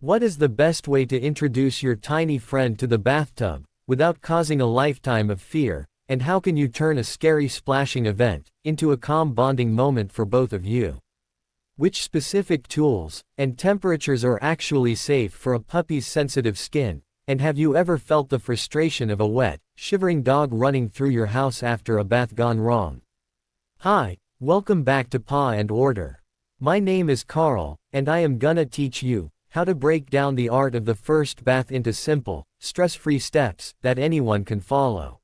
What is the best way to introduce your tiny friend to the bathtub, without causing a lifetime of fear, and how can you turn a scary splashing event into a calm bonding moment for both of you? Which specific tools and temperatures are actually safe for a puppy's sensitive skin, and have you ever felt the frustration of a wet, shivering dog running through your house after a bath gone wrong? Hi, welcome back to Paw and Order. My name is Carl, and I am gonna teach you how to break down the art of the first bath into simple, stress-free steps that anyone can follow.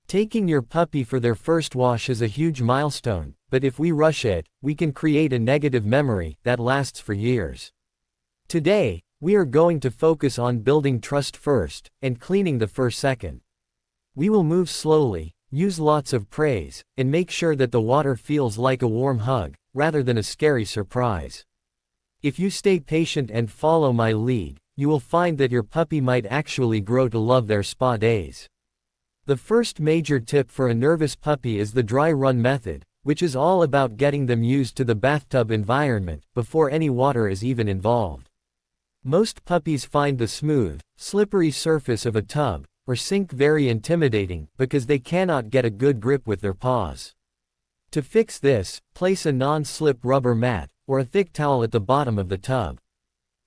Taking your puppy for their first wash is a huge milestone, but if we rush it, we can create a negative memory that lasts for years. Today, we are going to focus on building trust first, and cleaning the fur second. We will move slowly, use lots of praise, and make sure that the water feels like a warm hug, rather than a scary surprise. If you stay patient and follow my lead, you will find that your puppy might actually grow to love their spa days. The first major tip for a nervous puppy is the dry run method, which is all about getting them used to the bathtub environment before any water is even involved. Most puppies find the smooth, slippery surface of a tub or sink very intimidating because they cannot get a good grip with their paws. To fix this, place a non-slip rubber mat or a thick towel at the bottom of the tub.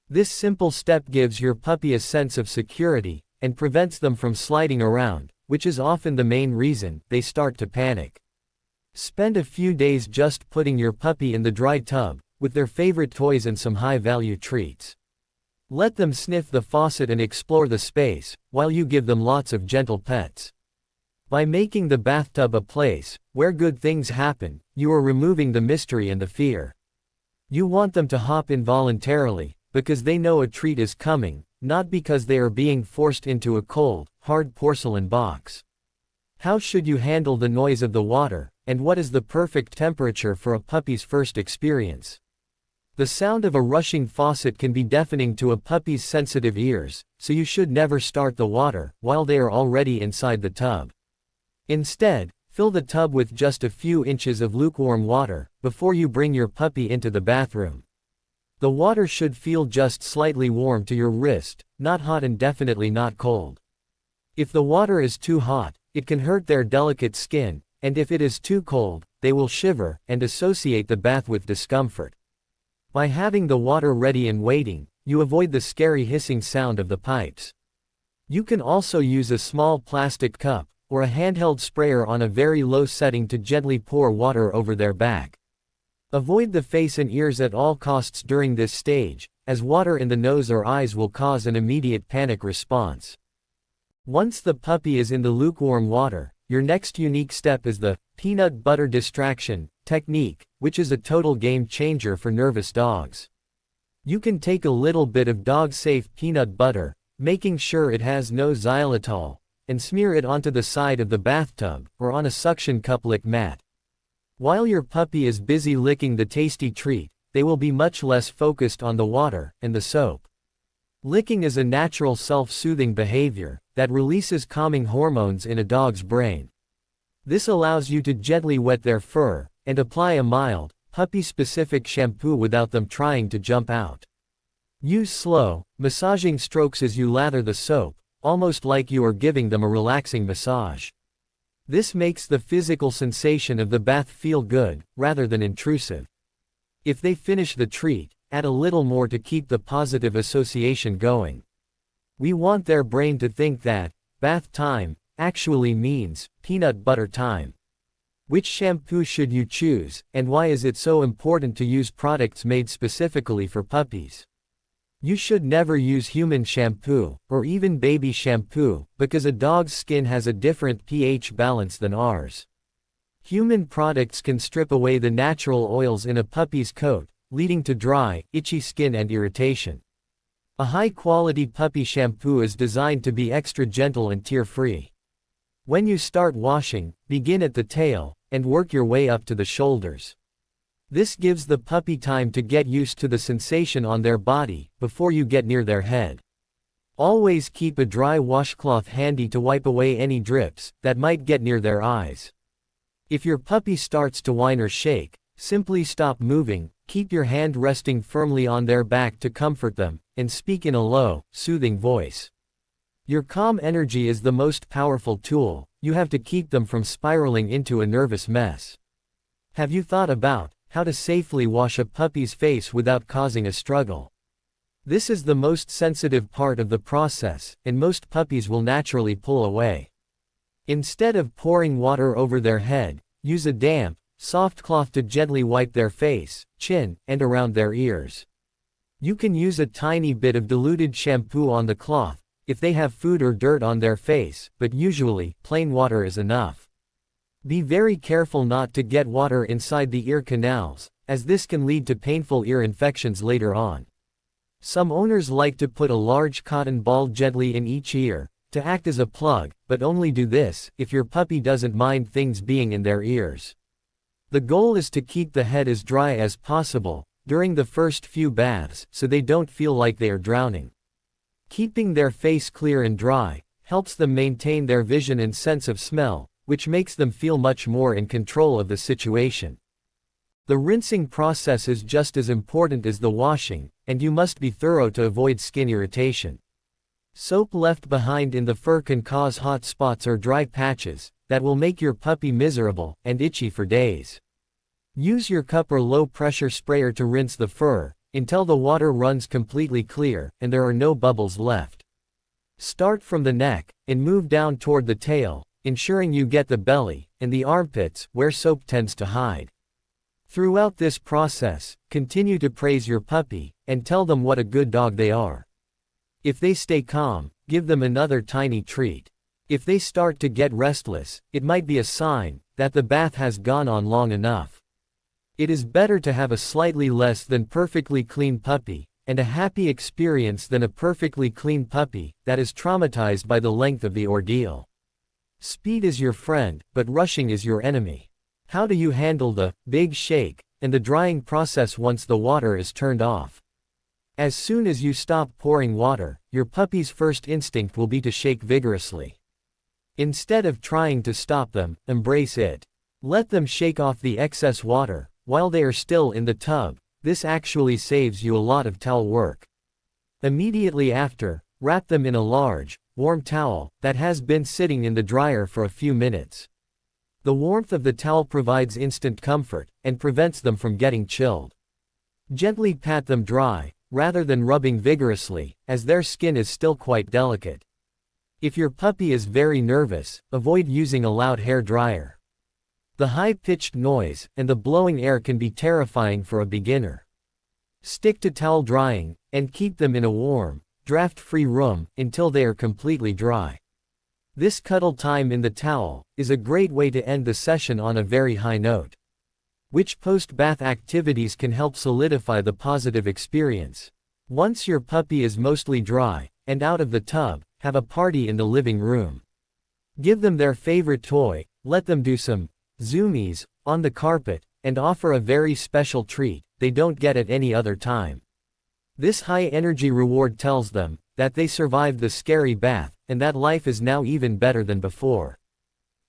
This simple step gives your puppy a sense of security and prevents them from sliding around, which is often the main reason they start to panic. Spend a few days just putting your puppy in the dry tub, with their favorite toys and some high-value treats. Let them sniff the faucet and explore the space, while you give them lots of gentle pets. By making the bathtub a place where good things happen, you are removing the mystery and the fear. You want them to hop in voluntarily, because they know a treat is coming, not because they are being forced into a cold, hard porcelain box. How should you handle the noise of the water, and what is the perfect temperature for a puppy's first experience? The sound of a rushing faucet can be deafening to a puppy's sensitive ears, so you should never start the water while they are already inside the tub. Instead, fill the tub with just a few inches of lukewarm water before you bring your puppy into the bathroom. The water should feel just slightly warm to your wrist, not hot and definitely not cold. If the water is too hot, it can hurt their delicate skin, and if it is too cold, they will shiver and associate the bath with discomfort. By having the water ready and waiting, you avoid the scary hissing sound of the pipes. You can also use a small plastic cup or a handheld sprayer on a very low setting to gently pour water over their back. Avoid the face and ears at all costs during this stage, as water in the nose or eyes will cause an immediate panic response. Once the puppy is in the lukewarm water, your next unique step is the peanut butter distraction technique, which is a total game changer for nervous dogs. You can take a little bit of dog-safe peanut butter, making sure it has no xylitol, and smear it onto the side of the bathtub or on a suction cup-lick mat. While your puppy is busy licking the tasty treat, they will be much less focused on the water and the soap. Licking is a natural self-soothing behavior that releases calming hormones in a dog's brain. This allows you to gently wet their fur and apply a mild, puppy-specific shampoo without them trying to jump out. Use slow, massaging strokes as you lather the soap, almost like you are giving them a relaxing massage. This makes the physical sensation of the bath feel good, rather than intrusive. If they finish the treat, add a little more to keep the positive association going. We want their brain to think that bath time actually means peanut butter time. Which shampoo should you choose, and why is it so important to use products made specifically for puppies? You should never use human shampoo, or even baby shampoo, because a dog's skin has a different pH balance than ours. Human products can strip away the natural oils in a puppy's coat, leading to dry, itchy skin and irritation. A high-quality puppy shampoo is designed to be extra gentle and tear-free. When you start washing, begin at the tail, and work your way up to the shoulders. This gives the puppy time to get used to the sensation on their body before you get near their head. Always keep a dry washcloth handy to wipe away any drips that might get near their eyes. If your puppy starts to whine or shake, simply stop moving, Keep your hand resting firmly on their back to comfort them, and speak in a low, soothing voice. Your calm energy is the most powerful tool. You have to keep them from spiraling into a nervous mess. Have you thought about how to safely wash a puppy's face without causing a struggle? This is the most sensitive part of the process, and most puppies will naturally pull away. Instead of pouring water over their head, use a damp, soft cloth to gently wipe their face, chin, and around their ears. You can use a tiny bit of diluted shampoo on the cloth if they have food or dirt on their face, but usually, plain water is enough. Be very careful not to get water inside the ear canals, as this can lead to painful ear infections later on. Some owners like to put a large cotton ball gently in each ear, to act as a plug, but only do this if your puppy doesn't mind things being in their ears. The goal is to keep the head as dry as possible during the first few baths so they don't feel like they are drowning. Keeping their face clear and dry helps them maintain their vision and sense of smell, which makes them feel much more in control of the situation. The rinsing process is just as important as the washing, and you must be thorough to avoid skin irritation. Soap left behind in the fur can cause hot spots or dry patches that will make your puppy miserable and itchy for days. Use your cup or low-pressure sprayer to rinse the fur until the water runs completely clear and there are no bubbles left. Start from the neck and move down toward the tail, ensuring you get the belly and the armpits where soap tends to hide. Throughout this process, continue to praise your puppy and tell them what a good dog they are. If they stay calm, give them another tiny treat. If they start to get restless, it might be a sign that the bath has gone on long enough. It is better to have a slightly less than perfectly clean puppy and a happy experience than a perfectly clean puppy that is traumatized by the length of the ordeal. Speed is your friend, but rushing is your enemy. How do you handle the big shake and the drying process once the water is turned off? As soon as you stop pouring water, your puppy's first instinct will be to shake vigorously. Instead of trying to stop them, embrace it. Let them shake off the excess water while they are still in the tub. This actually saves you a lot of towel work. Immediately after, wrap them in a large, warm towel that has been sitting in the dryer for a few minutes. The warmth of the towel provides instant comfort and prevents them from getting chilled. Gently pat them dry, rather than rubbing vigorously, as their skin is still quite delicate. If your puppy is very nervous, avoid using a loud hair dryer. The high-pitched noise and the blowing air can be terrifying for a beginner. Stick to towel drying, and keep them in a warm, draft-free room until they are completely dry. This cuddle time in the towel is a great way to end the session on a very high note. Which post-bath activities can help solidify the positive experience? Once your puppy is mostly dry and out of the tub, have a party in the living room. Give them their favorite toy, let them do some zoomies on the carpet, and offer a very special treat they don't get at any other time. This high-energy reward tells them that they survived the scary bath and that life is now even better than before.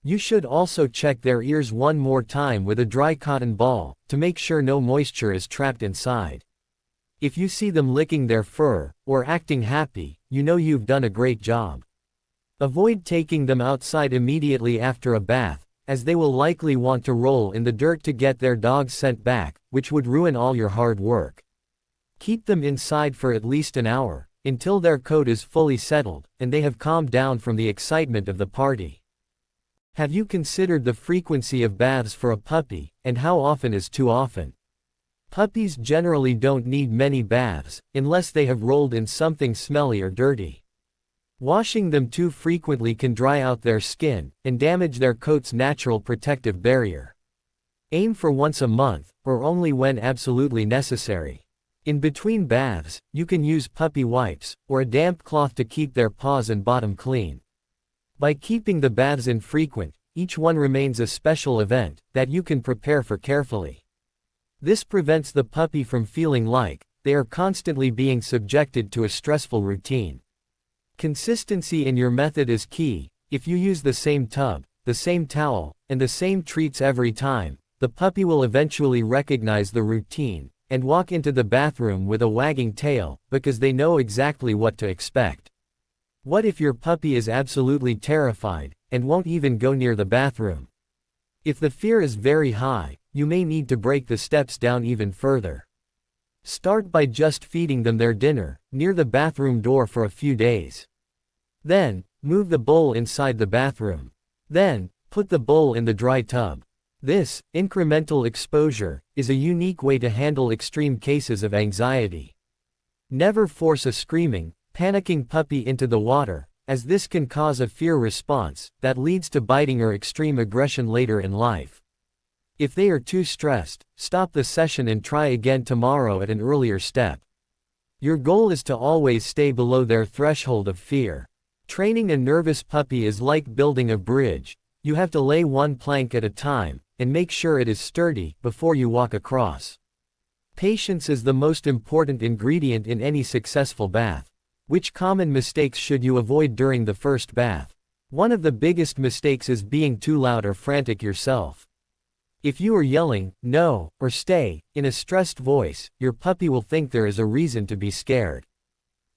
You should also check their ears one more time with a dry cotton ball to make sure no moisture is trapped inside. If you see them licking their fur or acting happy, you know you've done a great job. Avoid taking them outside immediately after a bath, as they will likely want to roll in the dirt to get their dog scent back, which would ruin all your hard work. Keep them inside for at least an hour, until their coat is fully settled, and they have calmed down from the excitement of the party. Have you considered the frequency of baths for a puppy, and how often is too often? Puppies generally don't need many baths, unless they have rolled in something smelly or dirty. Washing them too frequently can dry out their skin and damage their coat's natural protective barrier. Aim for once a month, or only when absolutely necessary. In between baths, you can use puppy wipes or a damp cloth to keep their paws and bottom clean. By keeping the baths infrequent, each one remains a special event that you can prepare for carefully. This prevents the puppy from feeling like they are constantly being subjected to a stressful routine. Consistency in your method is key. If you use the same tub, the same towel, and the same treats every time, the puppy will eventually recognize the routine and walk into the bathroom with a wagging tail, because they know exactly what to expect. What if your puppy is absolutely terrified, and won't even go near the bathroom? If the fear is very high, you may need to break the steps down even further. Start by just feeding them their dinner, near the bathroom door for a few days. Then, move the bowl inside the bathroom. Then, put the bowl in the dry tub. This, incremental exposure, is a unique way to handle extreme cases of anxiety. Never force a screaming, panicking puppy into the water, as this can cause a fear response that leads to biting or extreme aggression later in life. If they are too stressed, stop the session and try again tomorrow at an earlier step. Your goal is to always stay below their threshold of fear. Training a nervous puppy is like building a bridge. You have to lay one plank at a time, and make sure it is sturdy before you walk across. Patience is the most important ingredient in any successful bath. Which common mistakes should you avoid during the first bath? One of the biggest mistakes is being too loud or frantic yourself. If you are yelling, "No," or "Stay," in a stressed voice, your puppy will think there is a reason to be scared.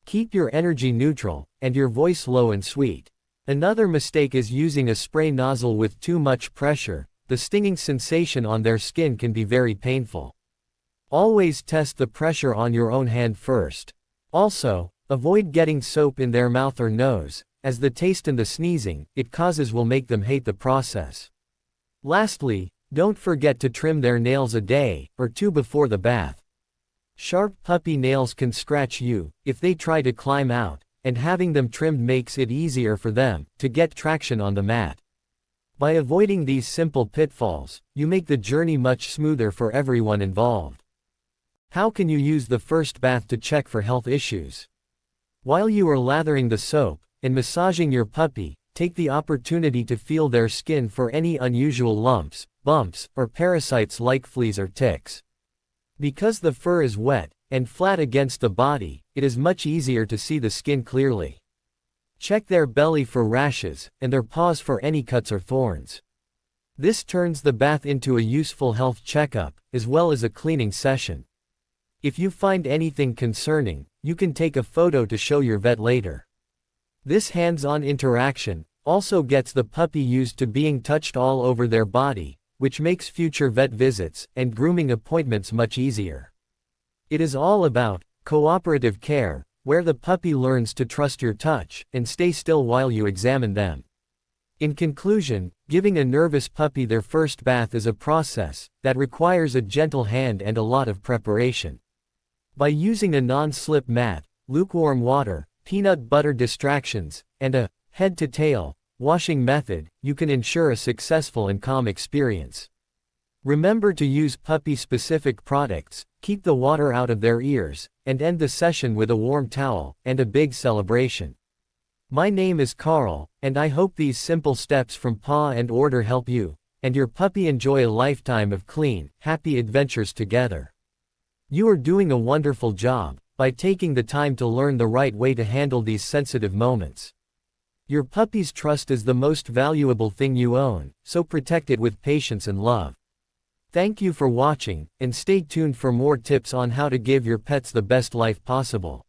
Keep your energy neutral, and your voice low and sweet. Another mistake is using a spray nozzle with too much pressure. The stinging sensation on their skin can be very painful. Always test the pressure on your own hand first. Also, avoid getting soap in their mouth or nose, as the taste and the sneezing it causes will make them hate the process. Lastly, don't forget to trim their nails a day or two before the bath. Sharp puppy nails can scratch you if they try to climb out, and having them trimmed makes it easier for them to get traction on the mat. By avoiding these simple pitfalls, you make the journey much smoother for everyone involved. How can you use the first bath to check for health issues? While you are lathering the soap and massaging your puppy, take the opportunity to feel their skin for any unusual lumps, bumps, or parasites like fleas or ticks. Because the fur is wet and flat against the body, it is much easier to see the skin clearly. Check their belly for rashes, and their paws for any cuts or thorns. This turns the bath into a useful health checkup, as well as a cleaning session. If you find anything concerning, you can take a photo to show your vet later. This hands-on interaction also gets the puppy used to being touched all over their body, which makes future vet visits and grooming appointments much easier. It is all about cooperative care, where the puppy learns to trust your touch and stay still while you examine them. In conclusion, giving a nervous puppy their first bath is a process that requires a gentle hand and a lot of preparation. By using a non-slip mat, lukewarm water, peanut butter distractions, and a head-to-tail washing method, you can ensure a successful and calm experience. Remember to use puppy-specific products, keep the water out of their ears, and end the session with a warm towel and a big celebration. My name is Carl, and I hope these simple steps from Paw and Order help you and your puppy enjoy a lifetime of clean, happy adventures together. You are doing a wonderful job by taking the time to learn the right way to handle these sensitive moments. Your puppy's trust is the most valuable thing you own, so protect it with patience and love. Thank you for watching, and stay tuned for more tips on how to give your pets the best life possible.